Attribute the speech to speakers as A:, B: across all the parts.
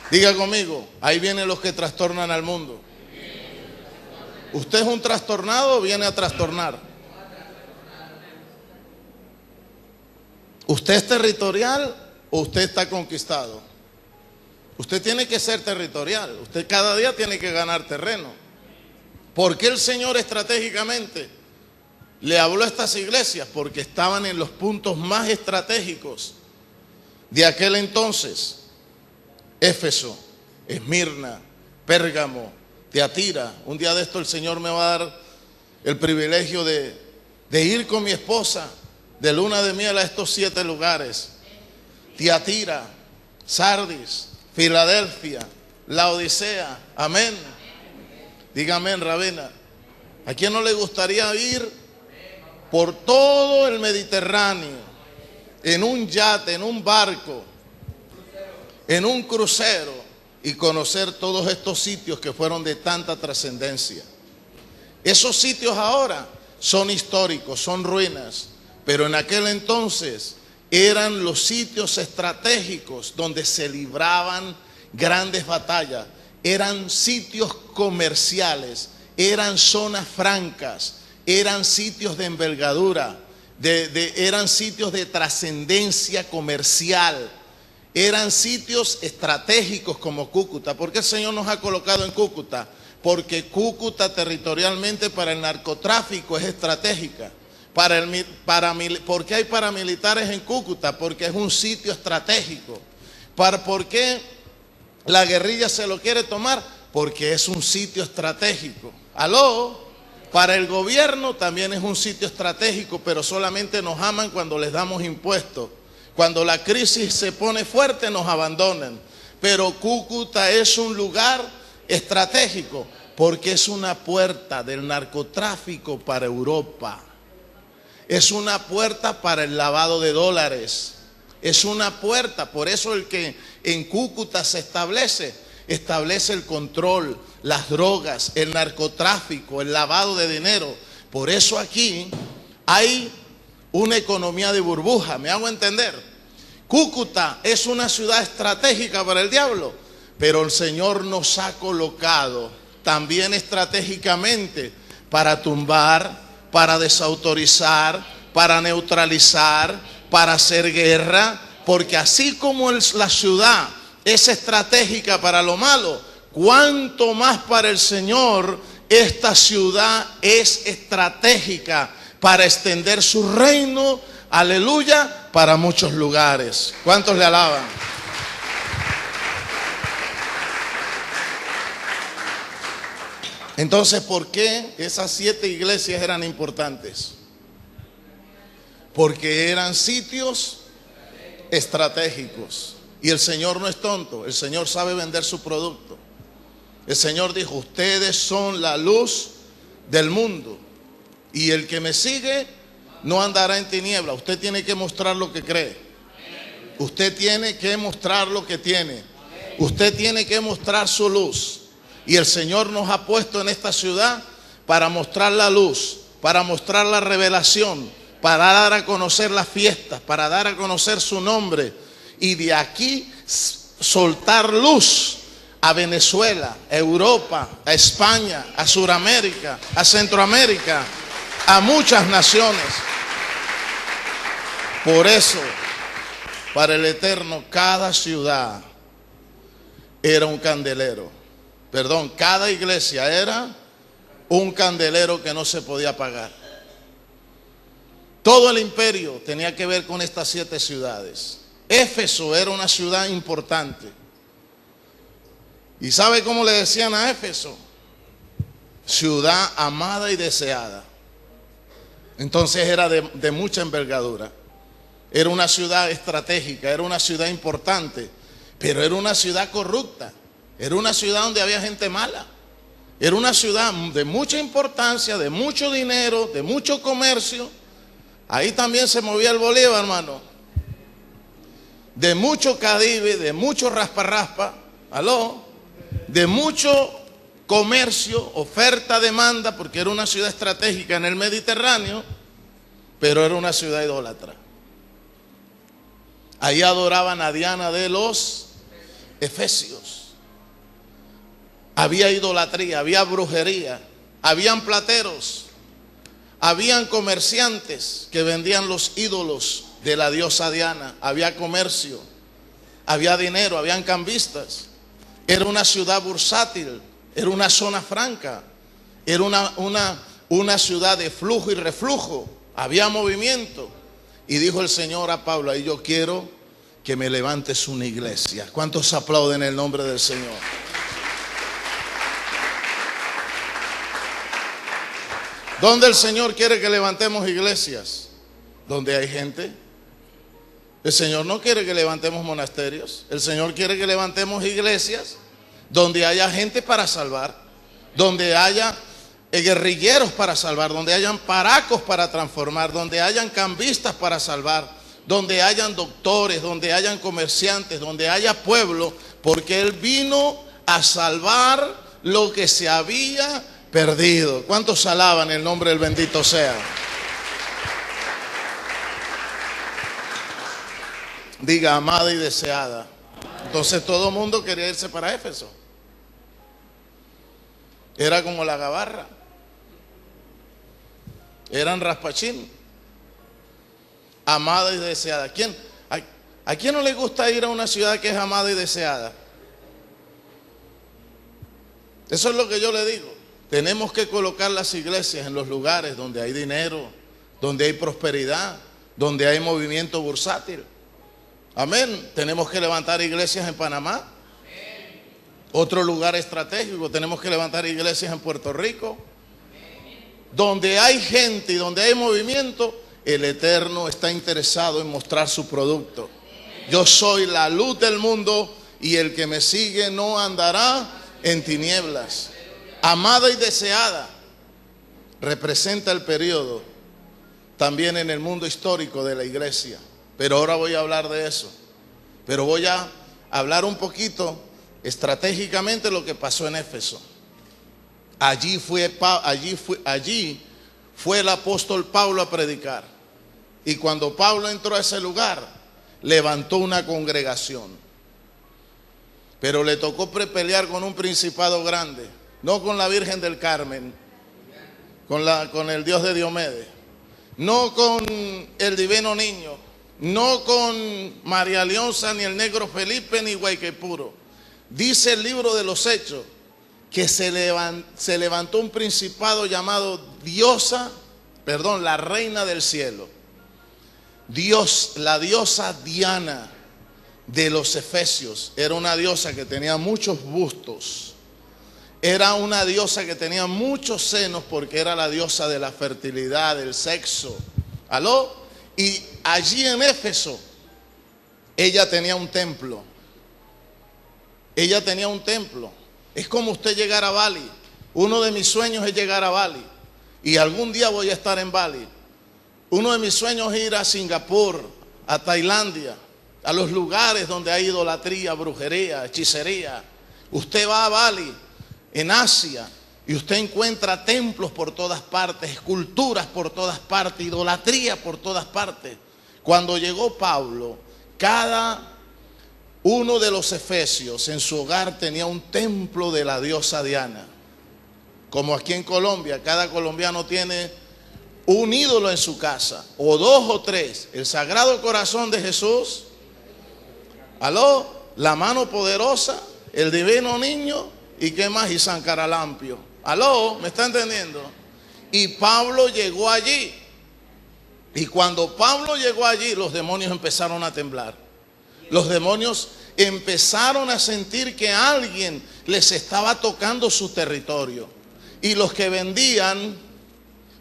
A: Diga conmigo, ahí vienen los que trastornan al mundo. ¿Usted es un trastornado o viene a trastornar? ¿Usted es territorial o usted está conquistado? Usted tiene que ser territorial. Usted cada día tiene que ganar terreno. ¿Por qué el Señor estratégicamente le habló a estas iglesias? Porque estaban en los puntos más estratégicos de aquel entonces. Éfeso, Esmirna, Pérgamo, Tiatira. Un día de esto el Señor me va a dar el privilegio de ir con mi esposa de luna de miel a estos 7 lugares. Tiatira, Sardis, Filadelfia, Laodicea. Amén. Diga amén, Rabena. ¿A quién no le gustaría ir por todo el Mediterráneo, en un yate, en un barco, en un crucero, y conocer todos estos sitios que fueron de tanta trascendencia? Esos sitios ahora son históricos, son ruinas, pero en aquel entonces eran los sitios estratégicos donde se libraban grandes batallas. Eran sitios comerciales, eran zonas francas, eran sitios de envergadura, eran sitios de trascendencia comercial, eran sitios estratégicos como Cúcuta. ¿Por qué el Señor nos ha colocado en Cúcuta? Porque Cúcuta territorialmente para el narcotráfico es estratégica. ¿Por qué hay paramilitares en Cúcuta? Porque es un sitio estratégico. ¿Por qué la guerrilla se lo quiere tomar? Porque es un sitio estratégico. ¿Aló? Para el gobierno también es un sitio estratégico, pero solamente nos aman cuando les damos impuestos. Cuando la crisis se pone fuerte nos abandonan. Pero Cúcuta es un lugar estratégico porque es una puerta del narcotráfico para Europa. Es una puerta para el lavado de dólares. Es una puerta. Por eso el que en Cúcuta se establece el control, las drogas, el narcotráfico, el lavado de dinero. Por eso aquí hay una economía de burbuja. ¿Me hago entender? Cúcuta es una ciudad estratégica para el diablo, pero el Señor nos ha colocado también estratégicamente para tumbar, para desautorizar, para neutralizar, para hacer guerra, porque así como la ciudad es estratégica para lo malo, cuanto más para el Señor esta ciudad es estratégica para extender su reino, aleluya, para muchos lugares. ¿Cuántos le alaban? Entonces, ¿por qué esas 7 iglesias eran importantes? Porque eran sitios estratégicos. Y el Señor no es tonto, el Señor sabe vender su producto. El Señor dijo, ustedes son la luz del mundo, y el que me sigue no andará en tiniebla. Usted tiene que mostrar lo que cree. Usted tiene que mostrar lo que tiene. Usted tiene que mostrar su luz. Y el Señor nos ha puesto en esta ciudad para mostrar la luz, para mostrar la revelación, para dar a conocer las fiestas, para dar a conocer su nombre. Y de aquí soltar luz a Venezuela, a Europa, a España, a Sudamérica, a Centroamérica, a muchas naciones. Por eso, para el Eterno, cada ciudad era un candelero. Perdón, cada iglesia era un candelero que no se podía apagar. Todo el imperio tenía que ver con estas 7 ciudades. Éfeso era una ciudad importante. ¿Y sabe cómo le decían a Éfeso? Ciudad amada y deseada. Entonces era de mucha envergadura. Era una ciudad estratégica, era una ciudad importante, pero era una ciudad corrupta. Era una ciudad donde había gente mala. Era una ciudad de mucha importancia, de mucho dinero, de mucho comercio. Ahí también se movía el bolívar, hermano. De mucho cadive, de mucho raspa-raspa, aló, de mucho comercio, oferta, demanda, porque era una ciudad estratégica en el Mediterráneo, pero era una ciudad idólatra. Ahí adoraban a Diana de los Efesios. Había idolatría, había brujería, habían plateros, habían comerciantes que vendían los ídolos de la diosa Diana, había comercio, había dinero, habían cambistas. Era una ciudad bursátil, era una zona franca, era una ciudad de flujo y reflujo, había movimiento. Y dijo el Señor a Pablo: ahí yo quiero que me levantes una iglesia. ¿Cuántos aplauden el nombre del Señor? ¿Dónde el Señor quiere que levantemos iglesias? Donde hay gente. El Señor no quiere que levantemos monasterios. El Señor quiere que levantemos iglesias donde haya gente para salvar, donde haya guerrilleros para salvar, donde hayan paracos para transformar, donde hayan cambistas para salvar, donde hayan doctores, donde hayan comerciantes, donde haya pueblo, porque Él vino a salvar lo que se había perdido. ¿Cuántos alaban el nombre del bendito sea? Diga: amada y deseada. Entonces todo el mundo quería irse para Éfeso. Era como la gabarra. Eran raspachín. Amada y deseada. ¿A quién no le gusta ir a una ciudad que es amada y deseada? Eso es lo que yo le digo. Tenemos que colocar las iglesias en los lugares donde hay dinero, donde hay prosperidad, donde hay movimiento bursátil. Amén. Tenemos que levantar iglesias en Panamá. Otro lugar estratégico. Tenemos que levantar iglesias en Puerto Rico. Donde hay gente y donde hay movimiento, el Eterno está interesado en mostrar su producto. Yo soy la luz del mundo y el que me sigue no andará en tinieblas. Amada y deseada representa el periodo también en el mundo histórico de la iglesia. Pero ahora voy a hablar de eso. Pero voy a hablar un poquito estratégicamente lo que pasó en Éfeso. Allí fue el apóstol Pablo a predicar. Y cuando Pablo entró a ese lugar, levantó una congregación. Pero le tocó pelear con un principado grande. No con la Virgen del Carmen, con el Dios de Diomedes, no con el Divino Niño, no con María Leonza, ni el Negro Felipe, ni Guayquepuro. Dice el libro de los Hechos que se levantó un principado llamado la reina del cielo. La diosa Diana de los Efesios. Era una diosa que tenía muchos bustos. Era una diosa que tenía muchos senos porque era la diosa de la fertilidad, del sexo. ¿Aló? Y allí en Éfeso, ella tenía un templo. Ella tenía un templo. Es como usted llegar a Bali. Uno de mis sueños es llegar a Bali. Y algún día voy a estar en Bali. Uno de mis sueños es ir a Singapur, a Tailandia, a los lugares donde hay idolatría, brujería, hechicería. Usted va a Bali, en Asia, y usted encuentra templos por todas partes, esculturas por todas partes, idolatría por todas partes. Cuando llegó Pablo, cada uno de los efesios en su hogar tenía un templo de la diosa Diana. Como aquí en Colombia, cada colombiano tiene un ídolo en su casa, o dos o tres. El Sagrado Corazón de Jesús, ¿aló? La mano poderosa, el Divino Niño, ¿y qué más? Y San Caralampio. ¿Aló? ¿Me está entendiendo? Y Pablo llegó allí. Y cuando Pablo llegó allí, los demonios empezaron a temblar. Los demonios empezaron a sentir que alguien les estaba tocando su territorio. Y los que vendían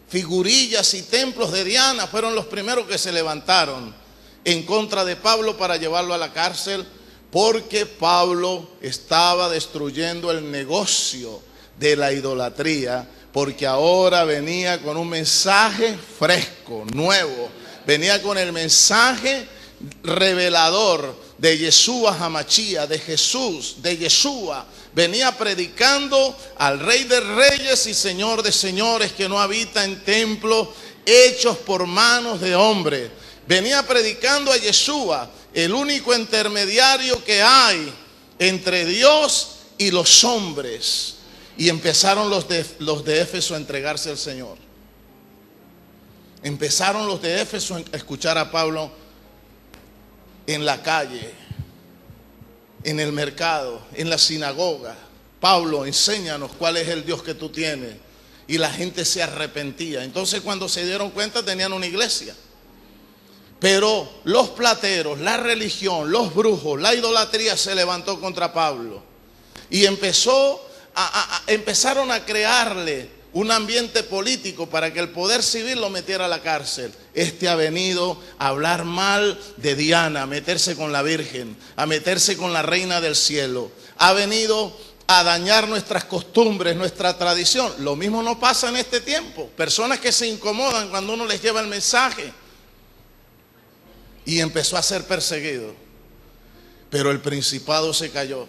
A: figurillas y templos de Diana fueron los primeros que se levantaron en contra de Pablo para llevarlo a la cárcel, porque Pablo estaba destruyendo el negocio de la idolatría, porque ahora venía con un mensaje fresco, nuevo. Venía con el mensaje revelador de Yeshua Hamashíach, de Jesús, de Yeshua. Venía predicando al Rey de Reyes y Señor de Señores, que no habita en templos hechos por manos de hombres. Venía predicando a Yeshua, el único intermediario que hay entre Dios y los hombres. Y empezaron los de Éfeso a entregarse al Señor. Empezaron los de Éfeso a escuchar a Pablo en la calle, en el mercado, en la sinagoga. Pablo, enséñanos cuál es el Dios que tú tienes. Y la gente se arrepentía. Entonces, cuando se dieron cuenta, tenían una iglesia. Pero los plateros, la religión, los brujos, la idolatría se levantó contra Pablo. Y empezaron a crearle un ambiente político para que el poder civil lo metiera a la cárcel. Este ha venido a hablar mal de Diana, a meterse con la Virgen, a meterse con la Reina del Cielo. Ha venido a dañar nuestras costumbres, nuestra tradición. Lo mismo no pasa en este tiempo. Personas que se incomodan cuando uno les lleva el mensaje. Y empezó a ser perseguido. Pero el principado se cayó,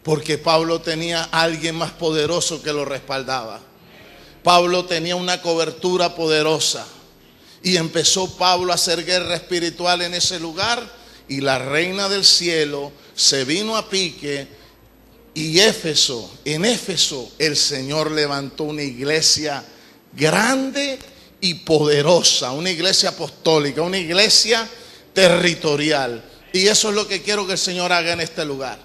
A: porque Pablo tenía a alguien más poderoso que lo respaldaba. Pablo tenía una cobertura poderosa. Y empezó Pablo a hacer guerra espiritual en ese lugar. Y la Reina del Cielo se vino a pique. Y en Éfeso el Señor levantó una iglesia grande y poderosa, una iglesia apostólica, una iglesia territorial. Y eso es lo que quiero que el Señor haga en este lugar.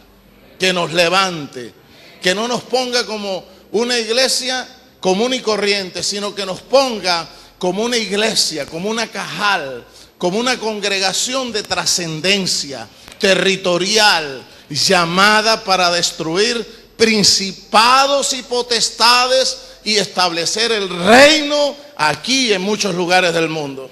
A: Que nos levante, que no nos ponga como una iglesia común y corriente, sino que nos ponga como una iglesia, como una cajal, como una congregación de trascendencia territorial, llamada para destruir principados y potestades y establecer el reino aquí en muchos lugares del mundo.